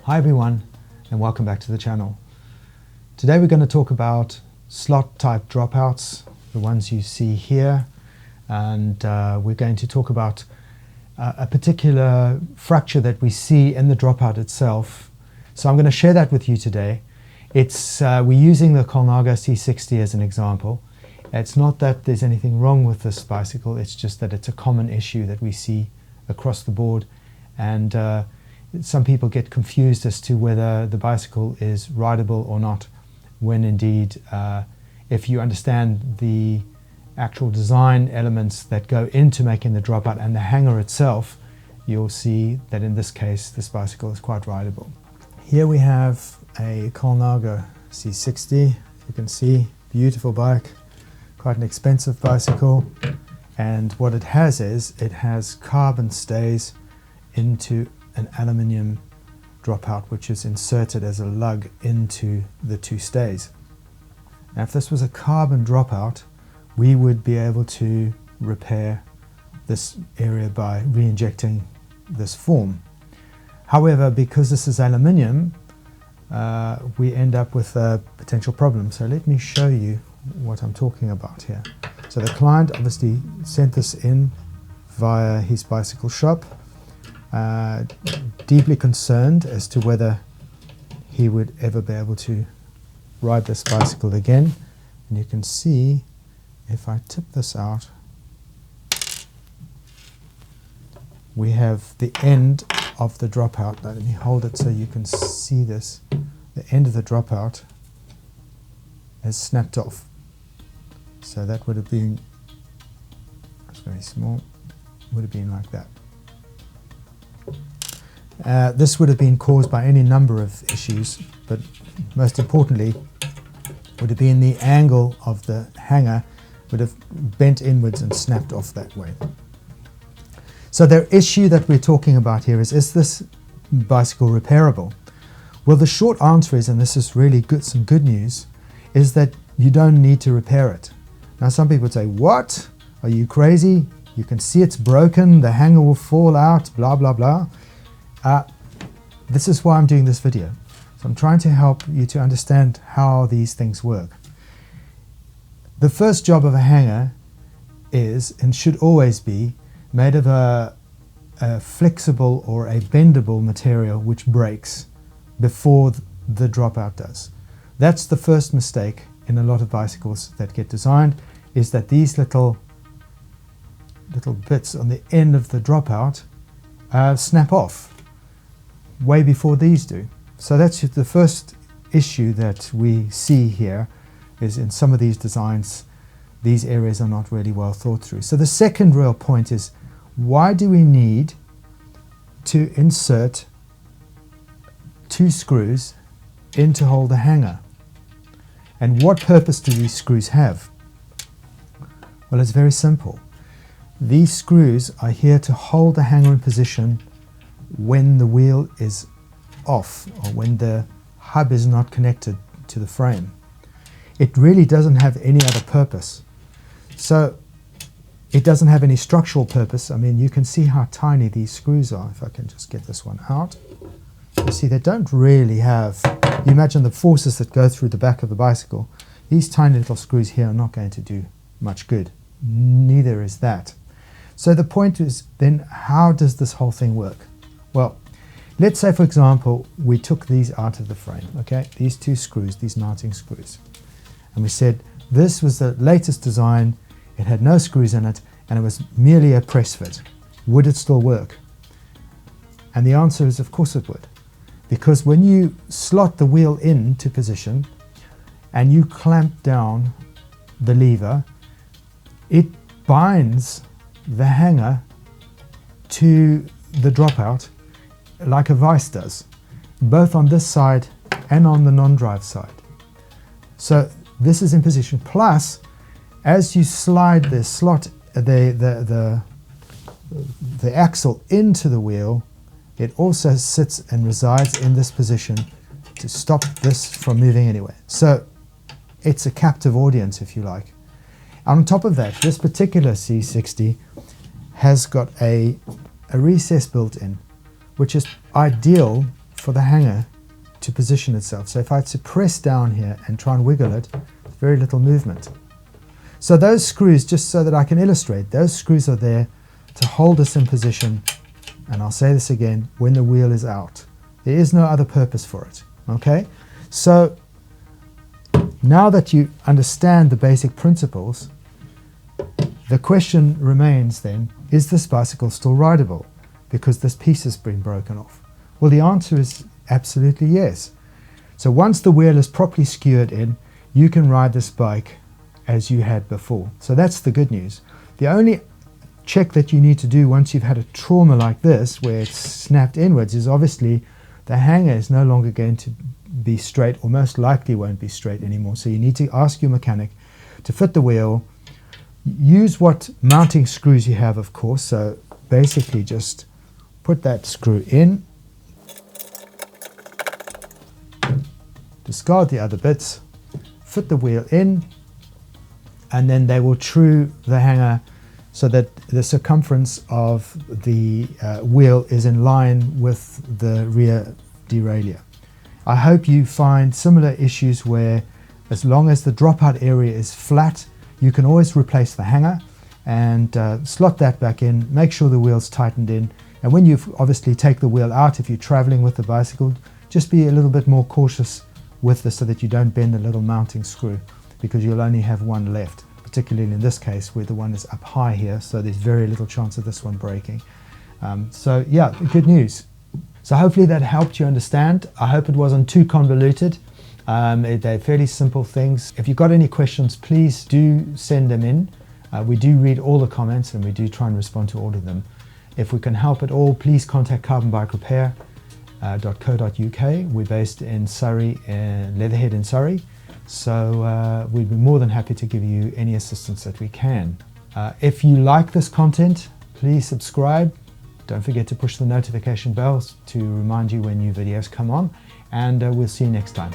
Hi everyone, and welcome back to the channel. Today we're going to talk about slot type dropouts, the ones you see here, and we're going to talk about a particular fracture that we see in the dropout itself. So I'm going to share that with you today. We're using the Colnago C60 as an example. It's not that there's anything wrong with this bicycle, it's just that it's a common issue that we see across the board, and some people get confused as to whether the bicycle is rideable or not, when indeed, if you understand the actual design elements that go into making the dropout and the hanger itself, you'll see that in this case this bicycle is quite rideable. Here we have a Colnago C60. You can see, beautiful bike, quite an expensive bicycle, and what it has is it has carbon stays into an aluminium dropout which is inserted as a lug into the two stays. Now if this was a carbon dropout, we would be able to repair this area by re-injecting this form. However, because this is aluminium, we end up with a potential problem. So let me show you what I'm talking about here. So the client obviously sent this in via his bicycle shop, deeply concerned as to whether he would ever be able to ride this bicycle again. And you can see, if I tip this out, we have the end of the dropout. Now, let me hold it so you can see this. The end of the dropout has snapped off. So that would have been, it's very small, would have been like that. This would have been caused by any number of issues, but most importantly would have been the angle of the hanger would have bent inwards and snapped off that way. So the issue that we're talking about here is this bicycle repairable? Well, the short answer is, and this is really good, some good news, is that you don't need to repair it. Now some people would say, what? Are you crazy? You can see it's broken, the hanger will fall out, blah, blah, blah. This is why I'm doing this video. So I'm trying to help you to understand how these things work. The first job of a hanger is, and should always be, made of a flexible or a bendable material which breaks before the dropout does. That's the first mistake in a lot of bicycles that get designed, is that these little bits on the end of the dropout snap off way before these do. So that's the first issue that we see here, is in some of these designs these areas are not really well thought through. So the second real point is, why do we need to insert two screws in to hold the hanger? And what purpose do these screws have? Well, it's very simple. These screws are here to hold the hanger in position when the wheel is off, or when the hub is not connected to the frame. It really doesn't have any other purpose. So it doesn't have any structural purpose. I mean, you can see how tiny these screws are. If I can just get this one out. You see, they don't really have, you imagine the forces that go through the back of the bicycle. These tiny little screws here are not going to do much good. Neither is that. So the point is then, how does this whole thing work? Well, let's say, for example, we took these out of the frame, okay? These two screws, these mounting screws. And we said this was the latest design, it had no screws in it, and it was merely a press fit. Would it still work? And the answer is, of course it would. Because when you slot the wheel into position and you clamp down the lever, it binds the hanger to the dropout like a vice does, both on this side and on the non-drive side. So this is in position. Plus, as you slide the slot, the axle into the wheel, it also sits and resides in this position to stop this from moving anywhere. So it's a captive audience, if you like. On top of that, this particular C60 has got a recess built in, which is ideal for the hanger to position itself. So if I had to press down here and try and wiggle it, very little movement. So those screws, just so that I can illustrate, those screws are there to hold us in position, and I'll say this again, when the wheel is out. There is no other purpose for it, okay? So now that you understand the basic principles, the question remains then, is this bicycle still rideable? Because this piece has been broken off. Well, the answer is absolutely yes. So once the wheel is properly skewered in, you can ride this bike as you had before. So that's the good news. The only check that you need to do once you've had a trauma like this, where it's snapped inwards, is obviously the hanger is no longer going to be straight, or most likely won't be straight anymore. So you need to ask your mechanic to fit the wheel. Use what mounting screws you have, of course. So basically just put that screw in, discard the other bits, fit the wheel in, and then they will true the hanger so that the circumference of the wheel is in line with the rear derailleur. I hope you find similar issues where, as long as the dropout area is flat, you can always replace the hanger and slot that back in, make sure the wheel's tightened in, and when you obviously take the wheel out, if you're traveling with the bicycle, just be a little bit more cautious with this so that you don't bend the little mounting screw, because you'll only have one left, particularly in this case where the one is up high here, so there's very little chance of this one breaking. So yeah, good news. So hopefully that helped you understand. I hope it wasn't too convoluted. They're fairly simple things. If you've got any questions, please do send them in. We do read all the comments and we do try and respond to all of them. If we can help at all, please contact carbonbikerepair.co.uk. We're based in Surrey, Leatherhead in Surrey. So we'd be more than happy to give you any assistance that we can. If you like this content, please subscribe. Don't forget to push the notification bells to remind you when new videos come on, and we'll see you next time.